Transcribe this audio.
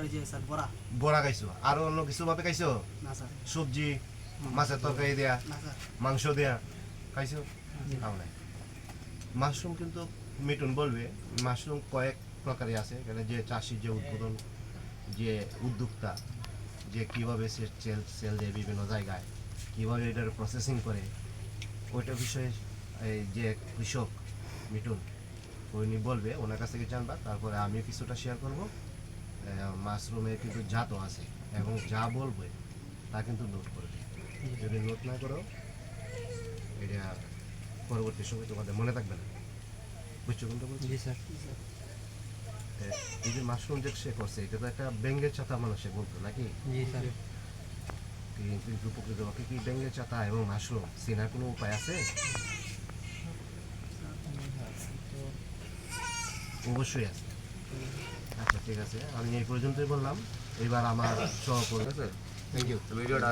ওই যে স্যার বড়া বড়া খাইছো আর অন্য কিছু ভাবে খাইছো না স্যার সবজি মাছের তরকারি দেয়া না স্যার মাংস দেয়া খাইছো খাও নাই মাশরুম কিন্তু মিটুন বলবে মাশরুম কয়েক প্রকারই আছে এখানে যে চাষি যে উদ্বোধন যে উদ্যোক্তা যে কীভাবে সে সেল দেয় বিভিন্ন জায়গায় কীভাবে এটার প্রসেসিং করে ওইটা বিষয়ে এই যে কৃষক মিটুন উনি বলবে ওনার কাছ থেকে জানবা তারপরে আমিও কিছুটা শেয়ার করব মাশরুমের কিন্তু জাতও আছে এবং যা বলবে তা কিন্তু নোট করবে যদি নোট না করো এটা পরবর্তী সময় তোমাদের মনে থাকবে না বুঝছো কোনটা বলছি জি স্যার এই যে মাশরুম যে সে করছে এটা তো একটা ব্যাঙ্গের চাতা মানুষে বলতো নাকি জি স্যার কিন্তু প্রকৃতপক্ষে কি ব্যাঙ্গের চাতা এবং মাশরুম চেনার কোনো উপায় আছে অবশ্যই আছে আচ্ছা ঠিক আছে আমি এই পর্যন্তই বললাম এবার আমার সহকর্মী থ্যাংক ইউ ভিডিওটা